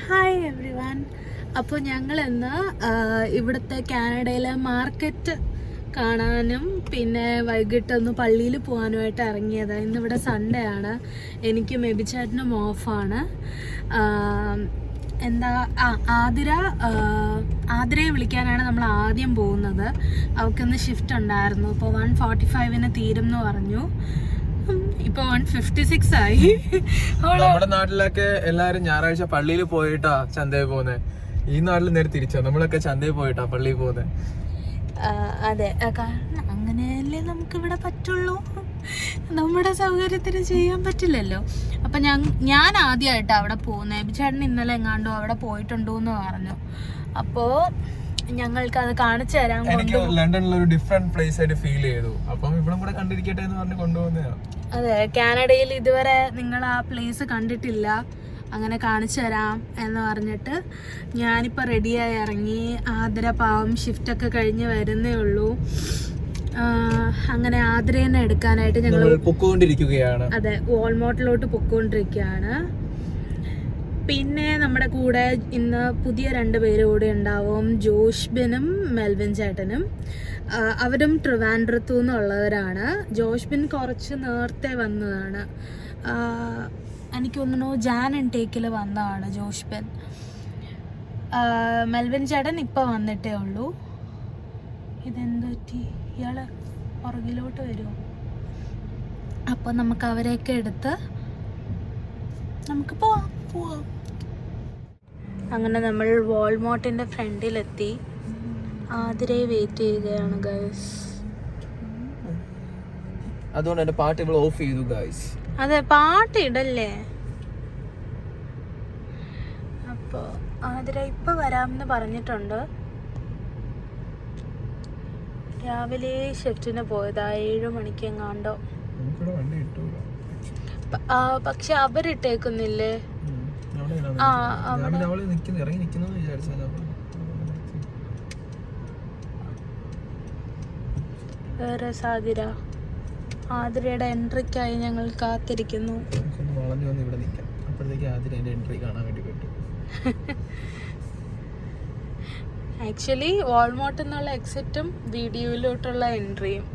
Hi every one. അപ്പോൾ ഞങ്ങളിന്ന് ഇവിടുത്തെ കാനഡയിലെ മാർക്കറ്റ് കാണാനും പിന്നെ വൈകിട്ടൊന്ന് പള്ളിയിൽ പോകാനുമായിട്ട് ഇറങ്ങിയതാണ്. ഇന്നിവിടെ സൺഡേ ആണ്, എനിക്കും എബിച്ചേട്ടനും ഓഫാണ്. ആതിരയെ വിളിക്കാനാണ് നമ്മൾ ആദ്യം പോകുന്നത്. അവൾക്കിന്ന് ഷിഫ്റ്റ് ഉണ്ടായിരുന്നു. ഇപ്പോൾ 1:45 തീരും എന്ന് പറഞ്ഞു. ഇപ്പൊ 1:56 ആയി. നമ്മുടെ നാട്ടിലൊക്കെ എല്ലാരും ഞായറാഴ്ച പള്ളിയിൽ പോയിട്ടാ ചന്തയിൽ പോകുന്നത്. ഈ നാട്ടിൽ നേരെ തിരിച്ചാ, നമ്മളൊക്കെ ചന്തയിൽ പോയിട്ടാ പള്ളിയിൽ പോകുന്നത്. അതെ, കാരണം അങ്ങനെയല്ലേ നമുക്ക് ഇവിടെ പറ്റുള്ളൂ. നമ്മുടെ സൗകര്യത്തിന് ചെയ്യാൻ പറ്റില്ലല്ലോ. അപ്പൊ ഞാൻ ആദ്യമായിട്ടാ അവിടെ പോകുന്നത്. എബിച്ചേട്ടൻ ഇന്നലെ എങ്ങാണ്ടോ അവിടെ പോയിട്ടുണ്ടോ എന്ന് പറഞ്ഞു. അപ്പോ ഞങ്ങൾക്ക് അത് കാണിച്ചു തരാൻ. എനിക്ക് ലണ്ടനിൽ ഒരു ഡിഫറെന്റ് പ്ലേസ് ആയിട്ട് ഫീൽ ചെയ്തു. അപ്പം ഇവിടെ കൂടെ കണ്ടിരിക്കട്ടെ എന്ന് പറഞ്ഞ് കൊണ്ടുപോകുന്നതാണ്. അതെ, കാനഡയിൽ ഇതുവരെ നിങ്ങൾ ആ പ്ലേസ് കണ്ടിട്ടില്ല, അങ്ങനെ കാണിച്ചു തരാം എന്ന് പറഞ്ഞിട്ട് ഞാനിപ്പോൾ റെഡിയായി ഇറങ്ങി. ആതിര പാവം ഷിഫ്റ്റൊക്കെ കഴിഞ്ഞ് വരുന്നേ ഉള്ളൂ. അങ്ങനെ ആതിരേനെ എടുക്കാനായിട്ട് ഞങ്ങൾ പൊക്കോണ്ടിരിക്കുകയാണ്. അതെ, വാൾമാർട്ടിലോട്ട് പൊക്കോണ്ടിരിക്കുകയാണ്. പിന്നെ നമ്മുടെ കൂടെ ഇന്ന് പുതിയ 2 പേര് കൂടെ ഉണ്ടാവും, ജോഷ്ബിനും മെൽവിൻ ചേട്ടനും. അവരും ട്രിവാൻഡ്രത്തു നിന്നുള്ളവരാണ്. ജോഷ്ബിൻ കുറച്ച് നേരത്തെ വന്നതാണ്, എനിക്ക് തോന്നുന്നു ജാൻ ഇൻടേക്കിൽ വന്നതാണ് ജോഷ്ബിൻ. മെൽവിൻ ചേട്ടൻ ഇപ്പോൾ വന്നിട്ടേ ഉള്ളൂ. ഇതെന്ത് പറ്റി, ഇയാൾ പുറകിലോട്ട് വരുമോ? അപ്പോൾ നമുക്ക് അവരെയൊക്കെ എടുത്ത് നമുക്ക് പോവാം. അങ്ങനെ നമ്മൾ വാൾമാർട്ടിൻ്റെ ഫ്രണ്ടിലെത്തി. ആതിരയെ വെയിറ്റ് ചെയ്യുകയാണ് ഗൈസ്. അതുകൊണ്ട് എന്റെ പാട്ട് ഇപ്പോൾ ഓഫ് ചെയ്തു ഗൈസ്. അതെ, പാട്ട് ഇടല്ലേ. അപ്പോൾ ആതിര ഇപ്പൊ വരാമെന്ന് പറഞ്ഞിട്ടുണ്ട്. രാവിലെ ഷിഫ്റ്റിന് പോയതാ, 7 മണിക്ക് എങ്ങാണ്ടോ. പക്ഷെ അവരിട്ടേക്കുന്നില്ലേ? വേറെ സാതിര, ആതിരയുടെ എൻട്രിക്കായി ഞങ്ങൾ കാത്തിരിക്കുന്നു. ആക്ച്വലി വാൾമാർട്ടിൽ നിന്നുള്ള എക്സിറ്റും വീഡിയോയിലോട്ടുള്ള എൻട്രിയും.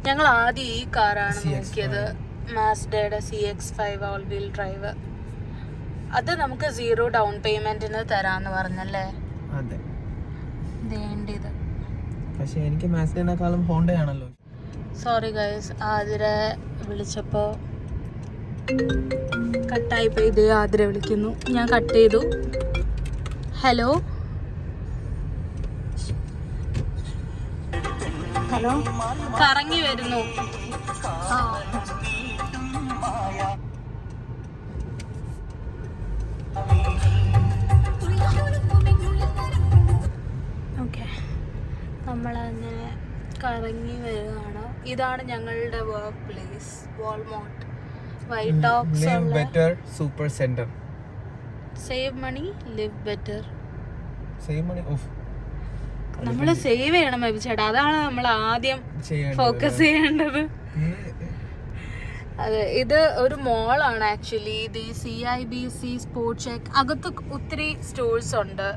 ഞങ്ങൾ ആദ്യം ഈ കാറാണ് നോക്കിയത്, മാസ്ഡയുടെ CX-5 ഓൾ വീൽ ഡ്രൈവ്. അത് നമുക്ക് 0 ഡൗൺ പേയ്മെന്റിന് തരാന്ന് പറഞ്ഞല്ലേ? അതെ, വേണ്ടിയത്. പക്ഷേ എനിക്ക് മാസ്ഡേനേക്കാളും ഹോണ്ട ആണല്ലോ. സോറി ഗൈസ്, ആതിര വിളിച്ചപ്പോ കട്ടായി പോയി. ഇതേ ആതിര വിളിക്കുന്നു, ഞാൻ കട്ട് ചെയ്തു. ഹലോ ഹലോ, കറങ്ങി വരുന്നു. ഓക്കെ, നമ്മളങ്ങനെ കറങ്ങി വരികയാണ്. ഇതാണ് ഞങ്ങളുടെ വർക്ക് പ്ലേസ്, വാൾമാർട്ട്. വൈറ്റ് ടോക്സ്, live better super center. Save money, live better. Save money off, നമ്മള് സേവ് ചെയ്യണം ചേട്ടാ, അതാണ് നമ്മൾ ആദ്യം ഫോക്കസ് ചെയ്യേണ്ടത്. അതെ, ഇത് ഒരു മോളാണ് ആക്ച്വലി. ഇത് CIBC സ്പോർട്സ് ചെക്ക്, അകത്ത് ഒത്തിരി സ്റ്റോഴ്സ് ഉണ്ട്.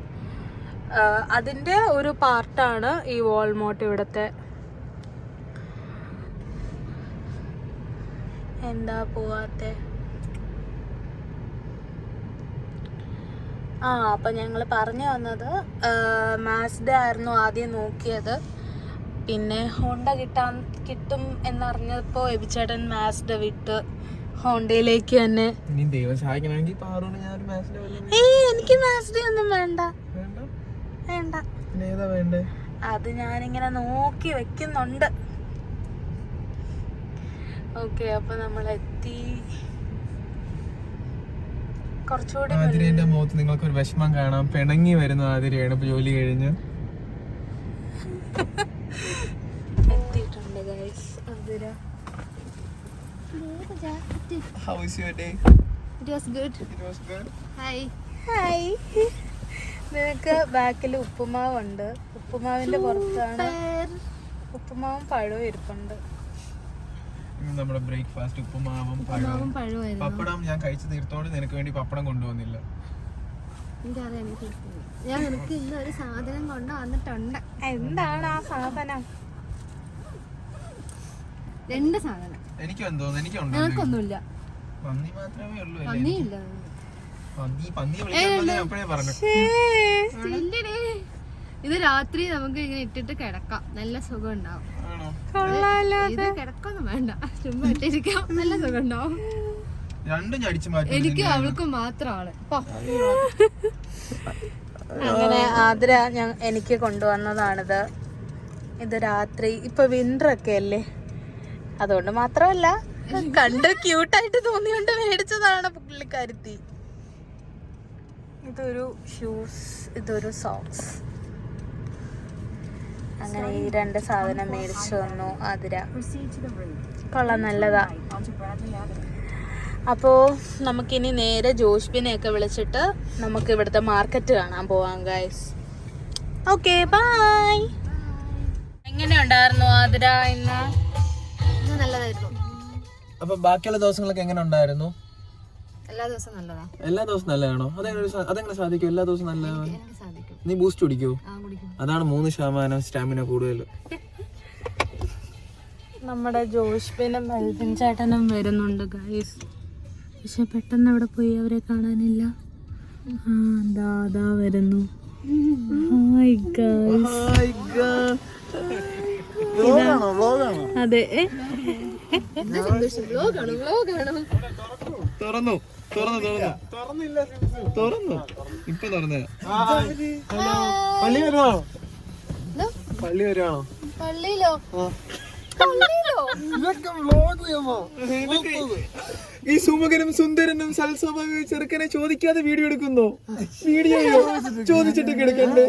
അതിന്റെ ഒരു പാർട്ടാണ് ഈ വാൾമാർട്ട്. ഇവിടത്തെ എന്താ പോവാത്തെ? അപ്പൊ ഞങ്ങൾ പറഞ്ഞു വന്നത്, മാസ്ഡ ആയിരുന്നു ആദ്യം നോക്കിയത്. പിന്നെ ഹോണ്ട കിട്ടും എന്നറിഞ്ഞപ്പോ എബിച്ചേട്ടൻ മാസ്ഡ വിട്ട് ഹോണ്ടയിലേക്ക് തന്നെ. എനിക്ക് മാസ്ഡ ഒന്നും വേണ്ട. അത് ഞാനിങ്ങനെ നോക്കി വെക്കുന്നുണ്ട്. ഓക്കെ, അപ്പൊ നമ്മൾ എത്തി. കുറച്ചുകൂടി ആതിരേന്റെ മുഖത്ത് നിങ്ങൾക്ക് ഒരു വിഷമം കാണാം. പിണങ്ങി വരുന്ന ആതിരയാണ് ഇപ്പൊ ജോലി കഴിഞ്ഞ് എത്തിയിട്ടുണ്ട് guys. Athira, How was your day? It was good. It was good. Hi. നിനക്ക് ബാക്കിൽ ഉപ്പുമാവുണ്ട്. ഉപ്പുമാവിന്റെ പുറത്താണ് ഉപ്പുമാവും പഴവും ഇരിപ്പുണ്ട്. നമ്മുടെ ബ്രേക്ക്ഫാസ്റ്റ് ഉപ്പുമാവും പഴവും പപ്പടം ഞാൻ കഴിച്ചു തീർത്തോണ്ട് നിനക്ക് വേണ്ടി പപ്പടം കൊണ്ടുവന്നില്ല. ഞാൻ നിനക്ക് ഇന്ന് ഒരു സാധനം കൊണ്ടുവന്നിട്ടുണ്ട്. എന്താണ് ആ സാധനം? 2 സാധനം. എനിക്ക് എന്തോന്നു, എനിക്കുണ്ട്. നിനക്കൊന്നുമില്ല. പന്നി മാത്രമേ ഉള്ളൂ. പന്നിയില്ല. പന്നി വിളിക്കാൻ എപ്പോഴേ പറഞ്ഞു. ഇത് രാത്രി നമുക്ക് ഇങ്ങനെ ഇട്ടിട്ട് കിടക്കാം, നല്ല സുഖം ഉണ്ടാവും. ഇത് കിടക്കൊന്നും വേണ്ട, ചുമ്മാ ഇട്ടിരിക്കാം, നല്ല സുഖം ഉണ്ടാവും. രണ്ടും അടിച്ചു മാറ്റി. എനിക്ക് അവൾക്ക് മാത്രമാണ്. അങ്ങനെ ആതിര എനിക്ക് കൊണ്ടുവന്നതാണിത്. ഇത് രാത്രി ഇപ്പൊ വിന്റർ ഒക്കെ അല്ലേ, അതുകൊണ്ട് മാത്രമല്ല കണ്ട് ക്യൂട്ടായിട്ട് തോന്നിയോണ്ട് മേടിച്ചതാണ് പുള്ളിക്കാരുത്തി. ഇതൊരു ഷൂസ്, ഇതൊരു സോക്സ്. അങ്ങനെ ഈ 2 സാധനം മേടിച്ചു വന്നു ആതിര. കൊള്ളാം, നല്ലതാ. അപ്പോൾ നമുക്കിനി നേരെ ജോഷ്ബിനെയൊക്കെ വിളിച്ചിട്ട് നമുക്ക് ഇവിടുത്തെ മാർക്കറ്റ് കാണാൻ പോവാം ഗൈസ്. Okay, by. എങ്ങനെയുണ്ടായിരുന്നു ആതിര ഇന്ന്? നല്ലതായിരുന്നു. അപ്പൊ ബാക്കിയുള്ള ദിവസങ്ങളൊക്കെ എങ്ങനെ ഉണ്ടായിരുന്നു? എല്ലാ ദിവസവും നല്ലതാ. എല്ലാ ദിവസവും നല്ലതാണോ? അതെങ്ങനെ സാധിക്കും എല്ലാ ദിവസവും നല്ലതാണ്? സാധിക്കും. നീ ബൂസ്റ്റ് കുടിക്കോ? അതാണ് 3% സ്റ്റാമിന കൂടുതൽ. നമ്മുടെ ജോഷ്ബിനും മെൽവിൻ ചേട്ടനും വരുന്നുണ്ട് ഗൈസ്. പക്ഷെ പെട്ടെന്ന് അവിടെ പോയി അവരെ കാണാനില്ല. ദാ വരുന്നു. അതെ, തുറന്നു ഇപ്പൊ തുറന്നേ. പള്ളി വരുവാണോ? പള്ളിയിലോ? ഈ സുമുഖനും സുന്ദരനും സൽസ്വഭാവ ചെറുക്കനെ ചോദിക്കാതെ വീഡിയോ എടുക്കുന്നു. വീഡിയോ ചോദിച്ചിട്ടൊക്കെ എടുക്കണ്ടേ?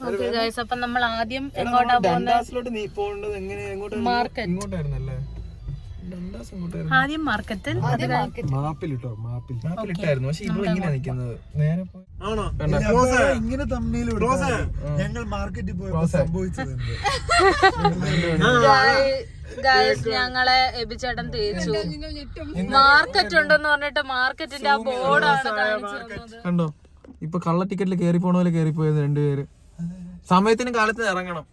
ഓക്കേ ഗൈസ്, അപ്പൊ നമ്മൾ ആദ്യം എങ്ങോട്ടാ പോകുന്നത്? നീ പോകേണ്ടത് മാർക്കറ്റ്. ഇങ്ങോട്ടായിരുന്നല്ലേ? ആദ്യം മാർക്കറ്റിൽ. മാപ്പിലിട്ടായിരുന്നു, പക്ഷെ ഇവിടെ ഇങ്ങനെ നിൽക്കുന്നത്. നേരെ ഇങ്ങനെ ഞങ്ങൾ മാർക്കറ്റിൽ പോയപ്പോ സംഭവിച്ചത് ഗൈസ്, ഞങ്ങളെ എബിച്ചേട്ടൻ തേച്ചു. മാർക്കറ്റ് ഉണ്ടെന്ന് പറഞ്ഞിട്ട് മാർക്കറ്റിന്റെ ആ ബോർഡാണ് കാണിച്ചത്. കണ്ടോ, ഇപ്പൊ കള്ള ടിക്കറ്റിൽ കേറി പോണ പോലെ കേറി പോയത് 2 പേര്. സമയത്തിന് കാലത്ത് ഇറങ്ങണം.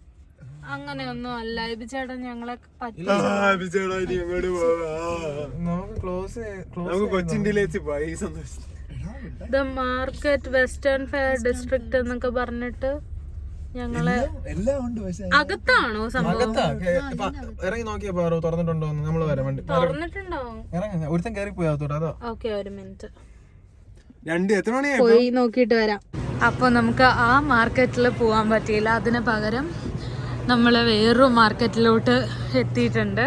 അങ്ങനെയൊന്നും അല്ല എബിച്ചേട്ടൻ ഞങ്ങളെ the market western fair district എന്നൊക്കെ പറഞ്ഞിട്ട് ഞങ്ങളെ അകത്താണോ സംഭവം? ഇറങ്ങി നോക്കിയപ്പോ തുറന്നിട്ടുണ്ടോ? നമ്മള് വരാം, വണ്ടി തുറന്നിട്ടുണ്ടാവും. ഇറങ്ങി ഒരുത്തൻ കയറി പോയാത്തോട്ട്. അതോ ഓക്കെ, ഒരു മിനിറ്റ് എത്ര മണിയായി പോയി നോക്കിയിട്ട് വരാം. അപ്പോൾ നമുക്ക് ആ മാർക്കറ്റിൽ പോകാൻ പറ്റിയില്ല. അതിന് പകരം നമ്മൾ വേറൊരു മാർക്കറ്റിലോട്ട് എത്തിയിട്ടുണ്ട്.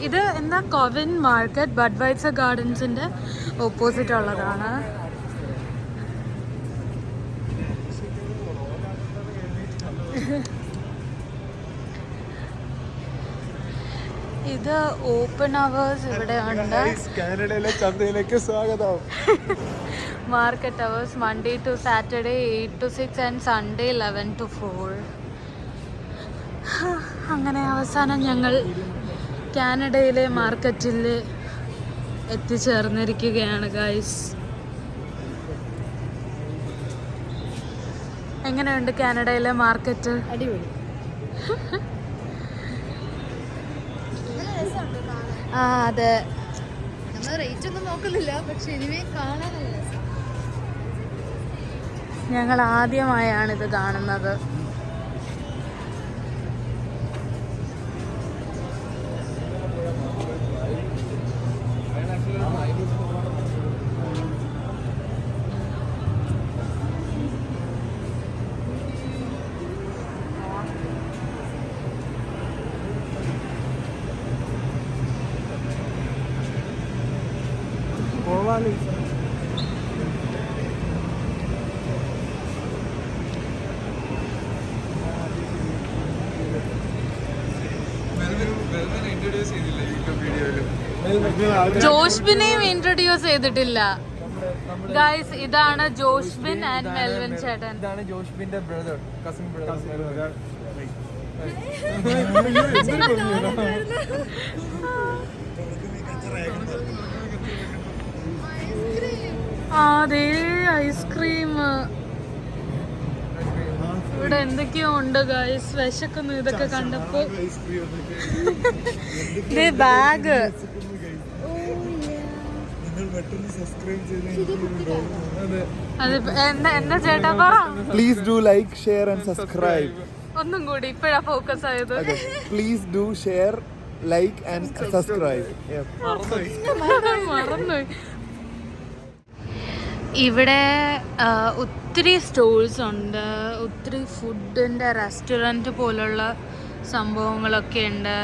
ഇത് എന്താ, കോവിൻ മാർക്കറ്റ്, ബഡ്വൈസർ ഗാർഡൻസിൻ്റെ ഓപ്പോസിറ്റ് ഉള്ളതാണ്. ഇത് ഓപ്പൺ അവേഴ്സ് ഇവിടെ ഉണ്ട്. കാനഡയിലെ ചന്തയിലേക്ക് സ്വാഗതം. Market hours Monday to Saturday 8 to 6 and Sunday 11 to 4. അങ്ങനെ അവസാനം ഞങ്ങൾ കാനഡയിലെ മാർക്കറ്റിൽ എത്തിച്ചേർന്നിരിക്കുകയാണ് ഗൈസ്. എങ്ങനെയുണ്ട് കാനഡയിലെ മാർക്കറ്റ്? അടിപൊളി. ആ അതെ, നമ്മൾ റേറ്റ് ഒന്നും നോക്കുന്നില്ല, പക്ഷെ ഇനിവേ കാണാനല്ല. ഞങ്ങൾ ആദ്യമായാണിത് കാണുന്നത്. ജോഷ്ബിനെയും ഇൻട്രൊഡ്യൂസ് ചെയ്തിട്ടില്ല ഗൈസ്. ഇതാണ് ജോഷ്ബിൻ ആൻഡ് മെൽവിൻ ചേട്ടൻ. ഇതാണ് ജോഷ്ബിന്റെ ബ്രദർ, കസിൻ ബ്രദർ. അതെ ഐസ്ക്രീം ഇവിടെ എന്തൊക്കെയോ ഉണ്ട് ഗൈസ്. വിശക്കുന്നു ഇതൊക്കെ കണ്ടപ്പോ. ബാഗ് എന്താ ചേട്ടാ പറ. Please do like share and subscribe. ഒന്നും കൂടി ഇപ്പഴാ ഫോക്കസ് ആയത്. Please do share like and subscribe. മറന്നുപോയി. ഇവിടെ ഒത്തിരി സ്റ്റോൾസ് ഉണ്ട്, ഒത്തിരി ഫുഡിൻ്റെ റെസ്റ്റോറൻറ്റ് പോലുള്ള സംഭവങ്ങളൊക്കെ ഉണ്ട്.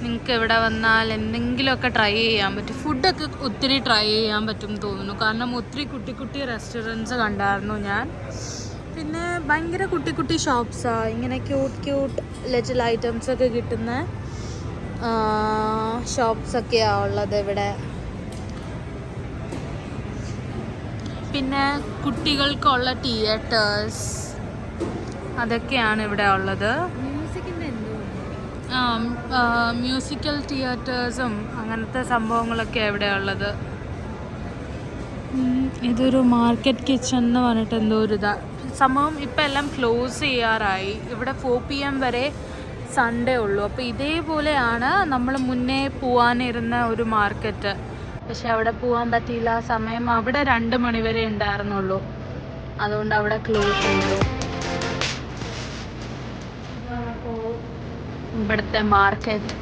നിങ്ങൾക്ക് ഇവിടെ വന്നാൽ എന്തെങ്കിലുമൊക്കെ ട്രൈ ചെയ്യാൻ പറ്റും. ഫുഡൊക്കെ ഒത്തിരി ട്രൈ ചെയ്യാൻ പറ്റും തോന്നുന്നു. കാരണം ഒത്തിരി കുട്ടി കുട്ടി റെസ്റ്റോറൻറ്റ്സ് കണ്ടായിരുന്നു ഞാൻ. പിന്നെ ഭയങ്കര കുട്ടി കുട്ടി ഷോപ്സാണ്. ഇങ്ങനെ ക്യൂട്ട് ലിറ്റിൽ ഐറ്റംസൊക്കെ കിട്ടുന്ന ഷോപ്സൊക്കെയാണ് ഉള്ളത് ഇവിടെ. പിന്നെ കുട്ടികൾക്കുള്ള തിയേറ്റേഴ്സ് അതൊക്കെയാണ് ഇവിടെ ഉള്ളത്. മ്യൂസിക്കൽ തിയേറ്റേഴ്സും അങ്ങനത്തെ സംഭവങ്ങളൊക്കെ ഇവിടെ ഉള്ളത്. ഇതൊരു മാർക്കറ്റ് കിച്ചൺ എന്ന് പറഞ്ഞിട്ട് എന്തോ ഒരു സംഭവം. ഇപ്പം എല്ലാം ക്ലോസ് ചെയ്യാറായി. ഇവിടെ 4 PM വരെ സൺഡേ ഉള്ളൂ. അപ്പോൾ ഇതേപോലെയാണ് നമ്മൾ മുന്നേ പോകാനിരുന്ന ഒരു മാർക്കറ്റ്. പക്ഷെ അവിടെ പോകാൻ പറ്റിയില്ല. സമയം അവിടെ 2 മണി വരെ ഉണ്ടായിരുന്നുള്ളൂ. അതുകൊണ്ട് അവിടെ ക്ലോസ് ചെയ്തു. ഇവിടുത്തെ മാർക്കറ്റ്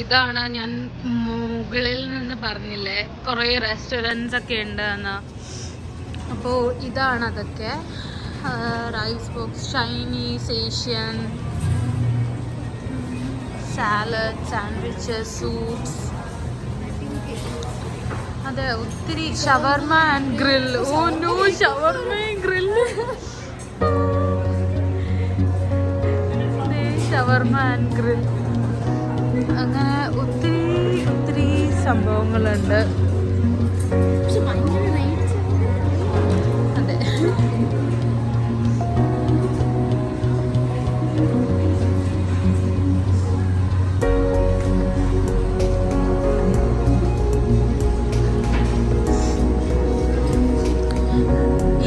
ഇതാണ് ഞാൻ മുകളിൽ നിന്ന് പറഞ്ഞില്ലേ കുറേ റെസ്റ്റോറൻറ്റ്സ് ഒക്കെ ഉണ്ട് എന്ന്. അപ്പോൾ ഇതാണ് അതൊക്കെ. Rice box, Chinese, Asian, salad, sandwiches, soups. അതെ, ഒത്തിരി shawarma and grill. Oh no, shawarma grill. Shawarma and grill. അങ്ങനെ ഒത്തിരി സംഭവങ്ങളുണ്ട്. അതെ,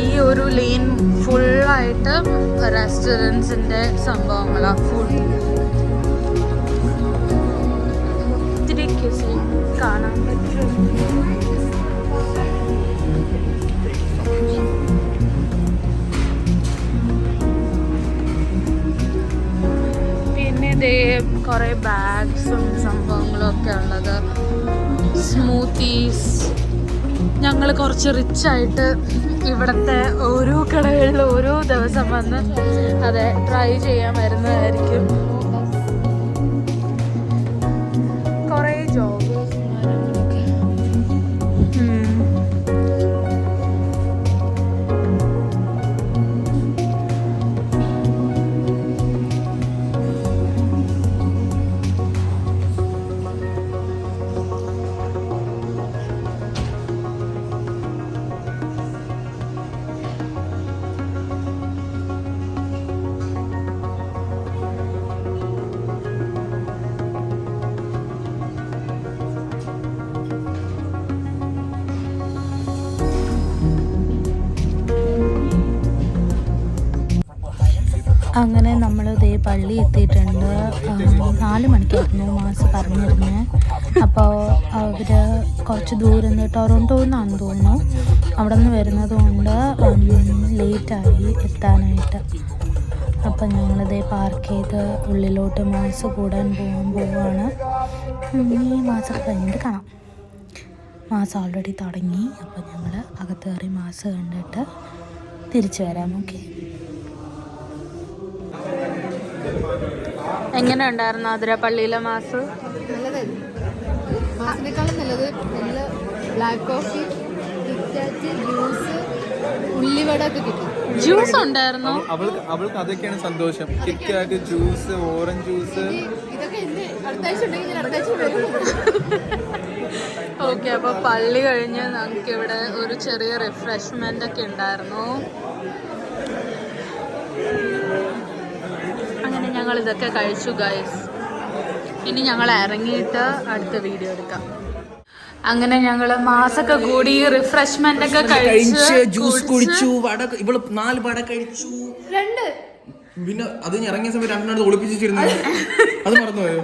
ഈ ഒരു ലെയിൻ ഫുള്ളായിട്ട് റെസ്റ്റോറൻറ്റ്സിൻ്റെ സംഭവങ്ങളാണ്. ഫുഡ് ഒത്തിരി ക്യൂസിൻ കാണാൻ പറ്റും. പിന്നെ ഇതേ കുറേ ബാഗ്സും സംഭവങ്ങളും ഒക്കെ ഉള്ളത്. സ്മൂത്തീസ്. ഞങ്ങൾ കുറച്ച് റിച്ചായിട്ട് ഇവിടുത്തെ ഓരോ കടകളിൽ ഓരോ ദിവസം വന്ന് അതെ ട്രൈ ചെയ്യാൻ വരുന്നതായിരിക്കും. കുറേ ജോബേഴ്സ് അങ്ങനെ നമ്മൾ ഇതേ പള്ളി എത്തിയിട്ടുണ്ട്. 4 മണിക്കായിരുന്നു മാസ് പറഞ്ഞിരുന്നത്. അപ്പോൾ അവർ കുറച്ച് ദൂരം നിന്ന് ടൊറോണ്ടോയിൽ നിന്നാണെന്ന് തോന്നുന്നു. അവിടെ നിന്ന് വരുന്നത് കൊണ്ട് ലേറ്റായി എത്താനായിട്ട്. അപ്പം ഞങ്ങളിതേ പാർക്ക് ചെയ്ത് ഉള്ളിലോട്ട് മാസ് കൂടാൻ പോവാണ്. ഈ മാസം കഴിഞ്ഞിട്ട് കാണാം. മാസം ഓൾറെഡി തുടങ്ങി. അപ്പോൾ ഞങ്ങൾ അകത്ത് കയറി മാസം കണ്ടിട്ട് തിരിച്ചു വരാം. ഓക്കെ, എങ്ങനെ ഉണ്ടായിരുന്നു അതിരപ്പള്ളിയിലെ മാസ്? നല്ലതായിരുന്നു. മാസിനേക്കാളും നല്ലത് നല്ല ബ്ലാക്ക് കോഫി, കിറ്റ്കാറ്റ്, ജ്യൂസ്, ഉള്ളിവട ഒക്കെ കിട്ടും. ജ്യൂസ് ഉണ്ടായിരുന്നു. അവൾക്ക് അതൊക്കെയാണ് സന്തോഷം. KitKat, juice, orange juice. ഇതൊക്കെ അടുത്ത ആഴ്ച ഉണ്ടെങ്കിൽ ഞാൻ അടുത്ത ആഴ്ച വരും. ഓക്കെ, അപ്പോൾ പള്ളി കഴിഞ്ഞ് നമുക്കിവിടെ ഒരു ചെറിയ റിഫ്രഷ്മെൻ്റ് ഒക്കെ ഉണ്ടായിരുന്നു. അങ്ങനെ ഞങ്ങൾ ഇതൊക്കെ കഴിച്ചു ഗൈസ്. ഇനി ഞങ്ങൾ ഇറങ്ങിയിട്ട് അടുത്ത വീഡിയോ എടുക്കാം. അങ്ങനെ ഞങ്ങള് മാസൊക്കെ കൂടി റിഫ്രഷ്മെന്റ് ഒക്കെ കഴിച്ച് ജ്യൂസ് കുടിച്ചു, വട ഇവള് 4 വട കഴിച്ചു. 2 പിന്നെ അത് ഇറങ്ങിയ സമയത്ത് 2 ഒളിപ്പിച്ചിരുന്നു. അത് മറന്നുപോയോ?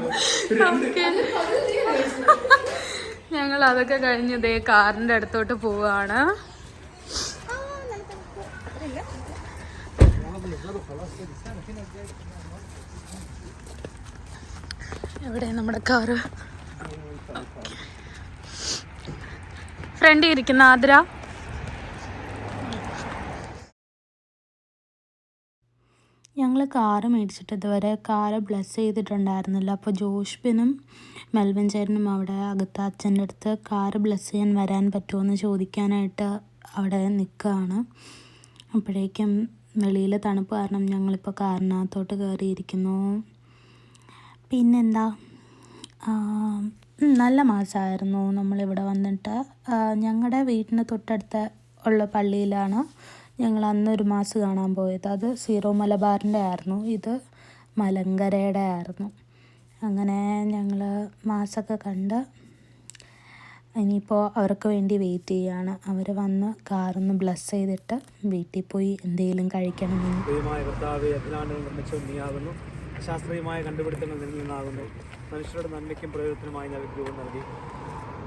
ഞങ്ങൾ അതൊക്കെ കഴിഞ്ഞ് ഇതേ കാറിന്റെ അടുത്തോട്ട് പോവാണ്. എവിടെ നമ്മുടെ കാറ്? ഫ്രണ്ടിൽ ഇരിക്കുന്ന ആതിര. ഞങ്ങൾ കാറ് മേടിച്ചിട്ട് ഇതുവരെ കാറ് ബ്ലെസ് ചെയ്തിട്ടുണ്ടായിരുന്നില്ല. അപ്പോൾ ജോഷ്ബിനും മെൽവിൻ ചേട്ടനും അവിടെ അകത്ത് അച്ഛൻ്റെ അടുത്ത് കാറ് ബ്ലെസ് ചെയ്യാൻ വരാൻ പറ്റുമോ ചോദിക്കാനായിട്ട് അവിടെ നിൽക്കുകയാണ്. അപ്പോഴേക്കും വെളിയിൽ തണുപ്പ് കാരണം ഞങ്ങളിപ്പോൾ കാറിനകത്തോട്ട് കയറിയിരിക്കുന്നു. പിന്നെന്താ, നല്ല മാസമായിരുന്നു നമ്മളിവിടെ വന്നിട്ട്. ഞങ്ങളുടെ വീട്ടിന് തൊട്ടടുത്ത് ഉള്ള പള്ളിയിലാണ് ഞങ്ങൾ അന്നൊരു മാസം കാണാൻ പോയത്. അത് സീറോ മലബാറിൻ്റെ ആയിരുന്നു, ഇത് മലങ്കരയുടെ ആയിരുന്നു. അങ്ങനെ ഞങ്ങൾ മാസമൊക്കെ കണ്ട് ഇനിയിപ്പോൾ അവർക്ക് വേണ്ടി വെയിറ്റ് ചെയ്യുകയാണ്. അവർ വന്ന് കാറൊന്ന് ബ്ലെസ് ചെയ്തിട്ട് വീട്ടിൽ പോയി എന്തെങ്കിലും കഴിക്കണമെന്ന്. ശാസ്ത്രീയമായ കണ്ടുപിടുത്തങ്ങൾ നിന്നാകുന്നു. മനുഷ്യരുടെ നന്മയ്ക്കും പ്രയോജനത്തിനുമായി ഞങ്ങൾക്ക് രൂപം നൽകി.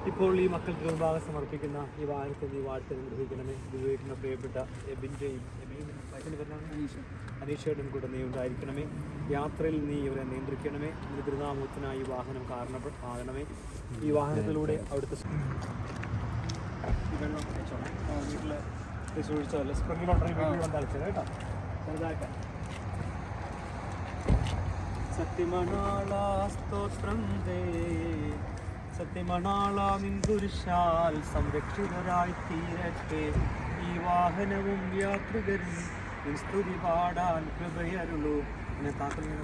ഇപ്പോൾ ഈ മക്കൾക്ക് മുൻപാകെ സമർപ്പിക്കുന്ന ഈ വാഹനത്തെ നീ വാഴ്ത്തി നിർവഹിക്കണമേ. ഉപയോഗിക്കുന്ന പ്രിയപ്പെട്ട എബിൻ്റെയും അനീഷയുടെയും കൂടെ നീ ഉണ്ടായിരിക്കണമേ. യാത്രയിൽ നീ ഇവരെ നിയന്ത്രിക്കണമേ. നിന്റെ തിരുനാമത്തിനായി ഈ വാഹനം കാരണമാകണമേ. ഈ വാഹനത്തിലൂടെ അവിടുത്തെ വെള്ളം വീട്ടിൽ ഒഴിച്ചതല്ല, സ്പ്രിംഗിലോട്ടറി വീട്ടിൽ വന്നളിച്ചത് കേട്ടോ, ചെറുതായിട്ട്. സത്യമണാള സ്തോത്രം ദേ, സത്യമണാള നിൻ കുരിശാൽ സംരക്ഷിതരായി തീരട്ടെ ഈ വാഹനവും യാത്രികരും. നിൻ സ്തുതി പാടാൻ കൃപയരുളൂ. എന്നെ താക്കലും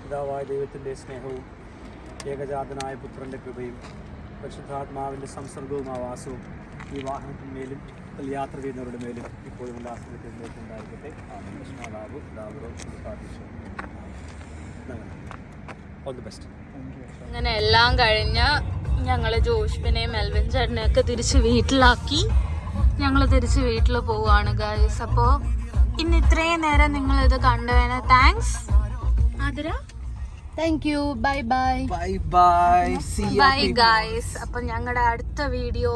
പിതാവായ ദൈവത്തിൻ്റെ സ്നേഹവും ഏകജാതനായ പുത്രൻ്റെ കൃപയും പരിശുദ്ധാത്മാവിൻ്റെ സംസർഗവും ആവാസവും ഈ വാഹനത്തിന്മേലും യാത്ര ചെയ്യുന്നവരുടെ മേലും ഇപ്പോഴും ഉല്ലാസത്തിലേക്ക് ഉണ്ടായിരിക്കട്ടെ. All the best. അങ്ങനെ എല്ലാം കഴിഞ്ഞ് ഞങ്ങൾ ജോഷ്ബിനെയും മെൽവിൻ ചേട്ടനെയും ഒക്കെ തിരിച്ച് വീട്ടിലാക്കി ഞങ്ങൾ തിരിച്ച് വീട്ടിൽ പോവുകയാണ് ഗൈസ്. അപ്പോൾ ഇന്ന് ഇത്രയും നേരം നിങ്ങൾ ഇത് കണ്ടതിന് thanks. Athira, thank you. Bye bye. Bye guys. അപ്പം ഞങ്ങളുടെ അടുത്ത വീഡിയോ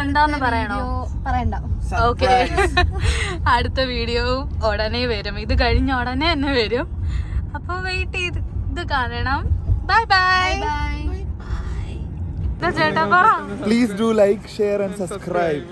എന്താന്ന് പറയണോ? പറയണ്ട. ഓക്കെ, അടുത്ത വീഡിയോ ഉടനെ വരും. ഇത് കഴിഞ്ഞ ഉടനെ തന്നെ വരും. അപ്പോൾ വെയിറ്റ് ചെയ്ത് ഇത് കാണണം. Bye bye. ചേട്ടാ പറ. Please do like, share and subscribe.